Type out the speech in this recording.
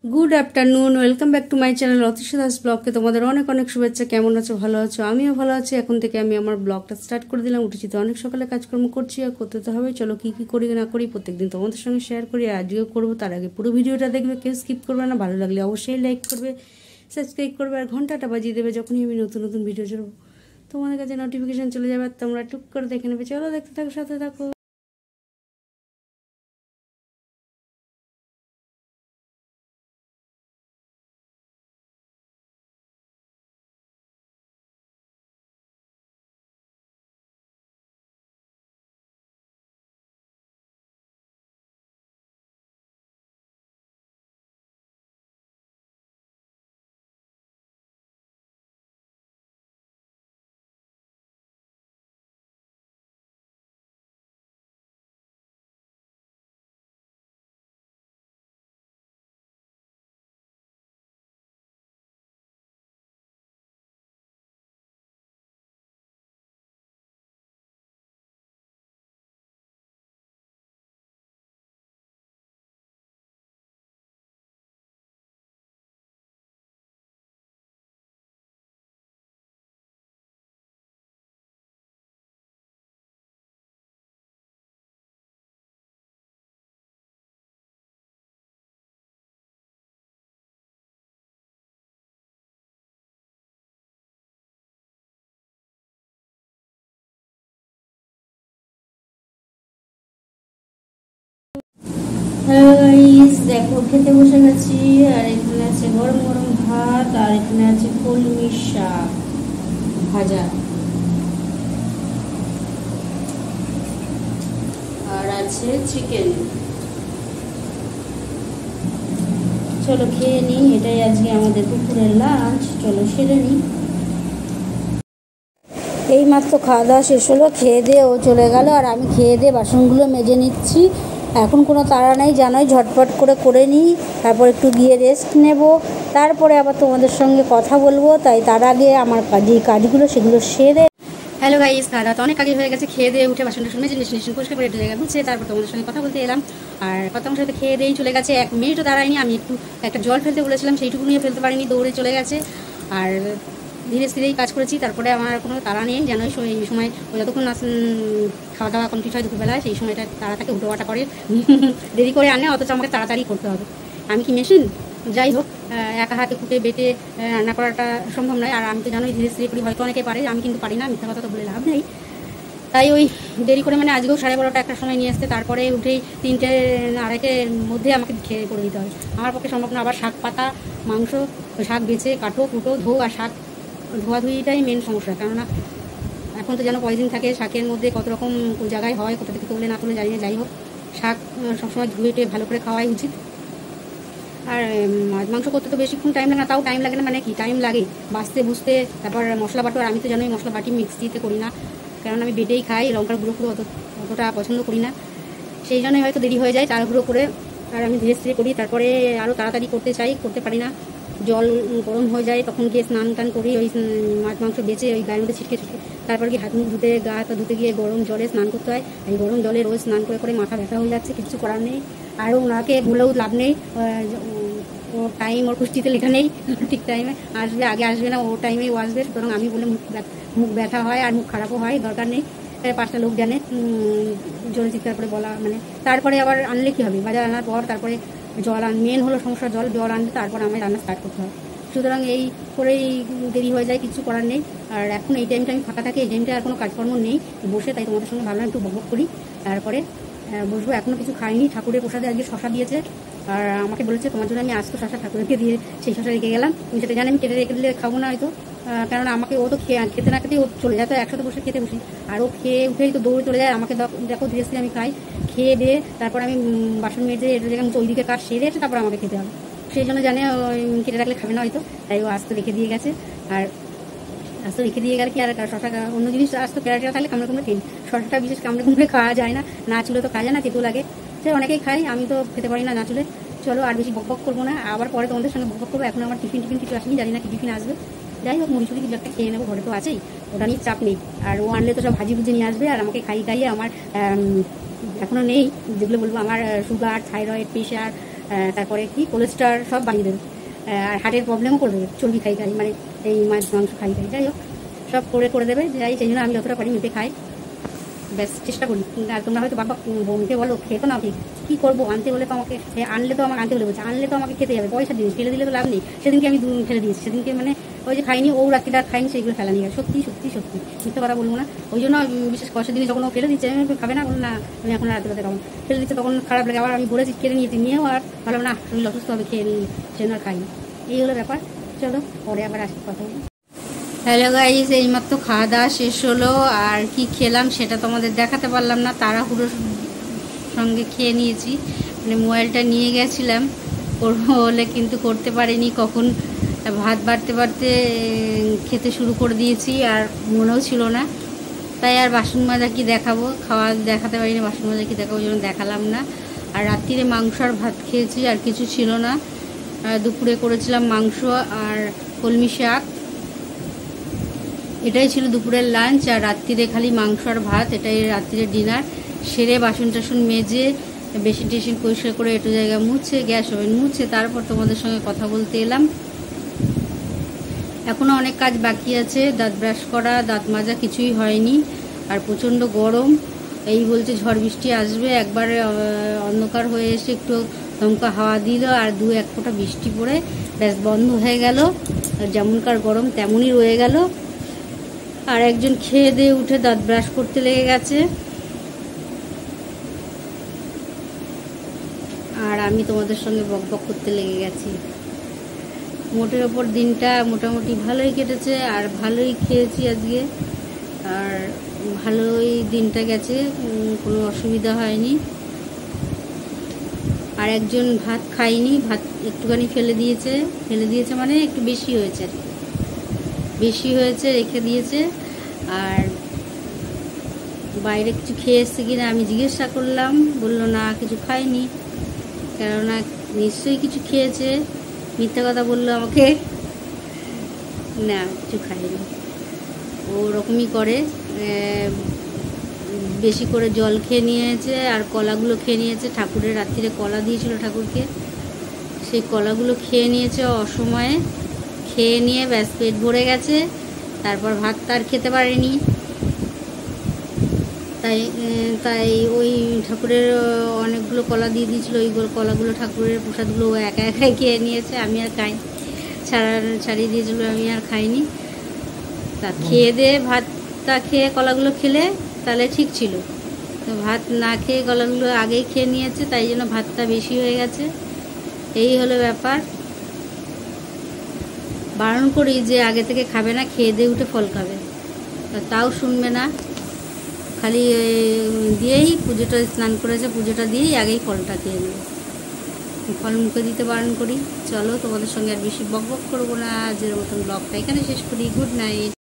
Good afternoon, welcome back to my channel Atisha Das ব্লগকে তোমাদের অনেক অনেক শুভেচ্ছা। কেমন আছো? ভালো আছো? আমিও ভালো আছি। এখন থেকে আমি আমার ব্লগটা স্টার্ট করে দিলাম। উঠেছি তো অনেক সকালে, কাজকর্ম করছি আর করতে তো হবে। চলো কী কী করি না করি প্রত্যেকদিন তোমাদের সঙ্গে শেয়ার করি, আর আজকেও করবো। তার আগে পুরো ভিডিওটা দেখবে, কেউ স্কিপ করবে না। ভালো লাগলে অবশ্যই লাইক করবে, সাবস্ক্রাইব করবে আর ঘন্টাটা বাজিয়ে দেবে। যখনই আমি নতুন নতুন ভিডিও ছাড়বো তোমাদের কাছে নোটিফিকেশান চলে যাবে আর তোমরা টুক করে দেখে নেবে। চলো দেখতে থাকো, সাথে থাকো। হ্যালো গাইস, দেখো খেতে বসে গেছি। আর এখানে আছে গরম গরম ভাত, আর এখানে আছে কলমি শাক ভাজা, আর আছে চিকেন। চলো খেয়ে নিই, এটাই আজকে আমাদের দুপুরের লাঞ্চ। চলো সেরে নিই। এই মাত্র খাওয়া দাওয়া শেষ হলো, খেয়ে দিয়ে ও চলে গেল, আর আমি খেয়ে দিয়ে বাসনগুলো মেজে নিচ্ছি। এখন কোনো তাড়া নেই, জানোই, ঝটপট করে নিই, তারপর একটু গিয়ে রেস্ট নেব, তারপরে আবার তোমাদের সঙ্গে কথা বলবো। তাই তার আগে আমার কাজগুলো সেগুলো সেরে। হ্যালো গাইস, খাওয়া দাওয়া তো অনেক আগে হয়ে গেছে। খেয়ে দিয়ে উঠে বাসনটা মেজে নিশ্চয় পরিষ্কার করে জায়গা বুঝছে, তারপর তোমাদের সঙ্গে কথা বলতে এলাম। আর কথা আমার সাথে খেয়ে দিয়েই চলে গেছে, 1 মিনিটও দাঁড়ায়নি। আমি একটু একটা জল ফেলতে বলেছিলাম, সেইটুকু নিয়ে ফেলতে পারিনি, দৌড়ে চলে গেছে। আর ধীরে স্থিরেই কাজ করেছি, তারপরে আমার কোনো তাড়া নেই। জানোই এই সময় যতক্ষণ খাওয়া দাওয়া কমপ্লিট হয় দুপুরবেলায়, সেই সময়টা তাড়া থাকে, উঠোয়াটা করে দেরি করে আনে, অথচ আমাকে তাড়াতাড়ি করতে হবে। আমি কি মেশিন? যাই হোক, একা হাতে কুটে বেটে রান্না করাটা সম্ভব নয়। আর আমি তো জানোই ধীরে স্থিরে করি, হয়তো অনেকে পারে, আমি কিন্তু পারি না। মিথ্যা কথা তো বলে লাভ নেই। তাই ওই দেরি করে, মানে আজকেও 12:30 একটা সময় নিয়ে আসতে, তারপরে উঠেই 3টে 2:30-এর মধ্যে আমাকে খেয়ে করে দিতে হবে। আমার পক্ষে সম্ভব না। আবার শাক পাতা মাংস, শাক বেছে কাটো কুটো ধো, আর শাক ধোয়াধুয়িটাই মেন সমস্যা। কেননা এখন তো যেন পয়জন থাকে শাকের মধ্যে, কত রকম জায়গায় হয়, কোথা থেকে তুলে না তুলে জানি না। যাই হোক, শাক সবসময় ধুয়ে ভালো করে খাওয়াই উচিত। আর মাছ মাংস করতে তো বেশিক্ষণ টাইম লাগে না, তাও টাইম লাগে না মানে কি, টাইম লাগে বাছতে বুঝতে, তারপর মশলা বাটো। আর আমি তো জানোই মশলা বাটি মিক্সিতে করি না, কারণ আমি বেটেই খাই, লঙ্কার গুঁড়ো অতটা পছন্দ করি না। সেই জন্যই হয়তো দেরি হয়ে যায় তাড়াহুড়ো করে। আর আমি ধীরে স্থিরে করি, তারপরে আরও তাড়াতাড়ি করতে চাই, করতে পারি না। জল গরম হয়ে যায়, তখন গিয়ে স্নান টান করি, ওই মাছ মাংস বেঁচে ওই গায়ের মধ্যে ছিটকে তারপর গিয়ে হাত মুখ ধুতে, গা হাত ধুতে গিয়ে গরম জলে স্নান করতে হয়। এই গরম জলে রোজ স্নান করে মাথা ব্যথা হয়ে যাচ্ছে, কিছু করার নেই। আর ওনাকে বলেও লাভ নেই, ওর টাইম ওর কুষ্টিতে লেখা নেই, ঠিক টাইমে আসবে, আগে আসবে না, ও টাইমেই ও আসবে। সুতরাং আমি বলে মুখ ব্যথা হয় আর মুখ খারাপও হয়, দরকার নেই। 5টা লোক জানে, জোরে চিৎকার করে বলা মানে। তারপরে আবার আনলে কী হবে, বাজার আনার পর তারপরে জল মেন হলো সমস্যা, জল আনলে তারপর আমি রান্না স্টার্ট করতে হয়। সুতরাং এই করেই দেরি হয়ে যায়, কিছু করার নেই। আর এখন এই টাইমটা আমি ফাঁকা থাকি, এই টাইমটা আর কোনো কাজকর্ম নেই বসে, তাই তোমাদের সঙ্গে ভাবলাম একটু বকবক করি, তারপরে বসবো। এখনও কিছু খাইনি, ঠাকুরের প্রসাদে আজকে শশা দিয়েছে, আর আমাকে বলেছে তোমার জন্য আমি আজকে শশা ঠাকুরকে দিয়ে সেই শশা রেখে গেলাম। তুমি সেটা জানি, আমি কেটে রেখে দিলে খাবো না হয়তো, কেননা আমাকে ও তো খেতে না খেতেই ও চলে যায়, তো একসাথে বসে খেতে বসি। আর ও খেয়ে উঠেই তো দৌড়ে চলে যায়, আমাকে দেখো ধীরে স্থিরে আমি খাই, খেয়ে দিয়ে তারপর আমি বাসন মেজে এটা জায়গায় ওইদিকে কাজ সেরে এসে তারপর আমাকে খেতে হবে। সেই জন্য জানে কেটে রাখলে খাবে না হয়তো, তাই ও আস্তে রেখে দিয়ে গেছে। আর আস্তে রেখে দিয়ে গেলে কি, আর শশা অন্য জিনিস আস্তে প্যারাটা থাকলে কামড়ে কুমড়ে খেয়ে, শশাটা বিশেষ কামড়ে কুমড়ে খাওয়া যায় না, না চুলে তো খাওয়া যায় না, তেতো লাগে। সে অনেকেই খাই, আমি তো খেতে পারি না না চুলে। চলো আর বেশি বকবক করবো না, আবার পরে তোমাদের সঙ্গে বকবক করবো। এখন আমার টিফিন কিছু আসেনি, জানি না কি টিফিন আসবে। যাই হোক, মুড়ি কিছু একটা খেয়ে নেবো, ঘরে তো আছেই, ওটা নিয়ে চাপ নেই। আর ও আনলে তো সব ভাজি ভুজি নিয়ে আসবে, আর আমাকে খাইয়ে আমার এখনও নেই, যেগুলো বলবো আমার সুগার, থাইরয়েড, প্রেশার, তারপরে কি কোলেস্ট্রল সব বাড়িয়ে দেবে, আর হার্টের প্রবলেমও করে দেবে, চর্বি খাই মানে এই মাছ মাংস খাই যাই হোক সব করে দেবে। যাই সেই জন্য আমি যতটা পারি মেপে খাই, ব্যাস চেষ্টা করি। আর তোমরা হয়তো বাবা বোনকে বলো খেতো না, ঠিক কী করবো, আনতে বলে তো আমাকে, আনলে তো আমাকে আনতে বলে বলছে, আনলে তো আমাকে খেতে যাবে, পয়সা জিনিস ফেলে দিলে তো লাভ নেই। সেদিনকে আমি ফেলে দিয়েছি, সেদিনকে মানে ওই যে খাইনি, ও রাত্রিটা খাইনি, সেইগুলো ফেলা নিয়ে সত্যি মিথ্যে কথা বলবো না। ওই জন্য বিশেষ কষ্টের দিনে যখন ও ফেলে দিচ্ছে আমি খাবে না, বলো না আমি এখন রাতে তখন ফেলে দিচ্ছে, তখন খারাপ লাগে। আবার আমি বলেছি কেড়ে নিয়েও আর ভালো না, শরীর অসুস্থ হবে, খেয়ে নিই, সেজন্য আর খাইনি। এই হলো ব্যাপার। চলো পরে আবার আসি কথা বলি। হ্যালো গাইস, এইমাত্র খাওয়া দাওয়া শেষ হলো, আর কি খেলাম সেটা তোমাদের দেখাতে পারলাম না, তাড়াহুড়োর সঙ্গে খেয়ে নিয়েছি। মানে মোবাইলটা নিয়ে গেছিলাম করবো বলে, কিন্তু করতে পারিনি, কখন ভাত বাড়তে খেতে শুরু করে দিয়েছি, আর মনেও ছিল না, তাই আর বাসন মাজা কি দেখাবো, খাওয়া দেখাতে পারিনি, বাসন মাজা কি দেখাবো, ওই জন্য দেখালাম না। আর রাত্রিরে মাংস আর ভাত খেয়েছি, আর কিছু ছিল না। দুপুরে করেছিলাম মাংস আর কলমি শাক, এটাই ছিল দুপুরের লাঞ্চ। আর রাত্রিরে খালি মাংস আর ভাত, এটাই রাত্রিরে ডিনার। সেরে বাসন টাসন মেজে বেসিন টেসিন পরিষ্কার করে একটু জায়গা মুছে, গ্যাস ওভেন মুছে, তারপর তোমাদের সঙ্গে কথা বলতে এলাম। এখনও অনেক কাজ বাকি আছে, দাঁত ব্রাশ করা, দাঁত মাজা কিছুই হয়নি। আর প্রচণ্ড গরম, এই বলছে ঝড় বৃষ্টি আসবে, একবারে অন্ধকার হয়ে এসে একটু দমকা হাওয়া দিল, আর এক ফোঁটা বৃষ্টি পড়ে ব্যাস বন্ধ হয়ে গেল। যেমনকার গরম তেমনই রয়ে গেল। আর একজন খেয়ে দিয়ে উঠে দাঁত ব্রাশ করতে লেগে গেছে, আর আমি তোমাদের সঙ্গে বকবক করতে লেগে গেছি। মোটের ওপর দিনটা মোটামুটি ভালোই কেটেছে, আর ভালোই খেয়েছি আজকে, আর ভালোই দিনটা গেছে, কোনো অসুবিধা হয়নি। আর একজন ভাত খায়নি, ভাত একটুখানি ফেলে দিয়েছে মানে একটু বেশি হয়েছে রেখে দিয়েছে। আর বাইরে কিছু খেয়ে এসছে কিনা আমি জিজ্ঞাসা করলাম, বললো না কিছু খায়নি, কেননা নিশ্চয়ই কিছু খেয়েছে, মিথ্যা কথা বললো আমাকে, না কিছু খায়নি। ওরকমই করে, বেশি করে জল খেয়ে নিয়েছে, আর কলাগুলো খেয়ে নিয়েছে। ঠাকুরের রাত্রিরে কলা দিয়েছিল ঠাকুরকে, সেই কলাগুলো খেয়ে নিয়েছে অসময়ে, খেয়ে নিয়ে ব্যাস পেট ভরে গেছে। তারপর ভাত তার খেতে পারেনি, তাই ওই ঠাকুরের অনেকগুলো কলা দিয়ে দিয়েছিলো, ওই কলাগুলো ঠাকুরের প্রসাদগুলো ও একা একাই খেয়ে নিয়েছে, আমি আর খাই ছাড়িয়ে দিয়েছিলো, আমি আর খাইনি। তা খেয়ে দিয়ে ভাতটা খেয়ে কলাগুলো খেলে তাহলে ঠিক ছিল, তো ভাত না খেয়ে কলাগুলো আগেই খেয়ে নিয়েছে, তাই জন্য ভাতটা বেশি হয়ে গেছে। এই হলো ব্যাপার। বারণ করি যে আগে থেকে খাবে না, খেয়ে দিয়ে উঠে ফল খাবে, তাও শুনবে না, খালি দিয়েই পুজোটা স্নান করেছে, পুজোটা দিয়েই আগেই ফলটা খেয়ে নেবে, ফল মুখে দিতে বারণ করি। চলো তোমাদের সঙ্গে আর বেশি বকবক করবো না, আজের মতন ব্লগটা এখানে শেষ করি। Good night.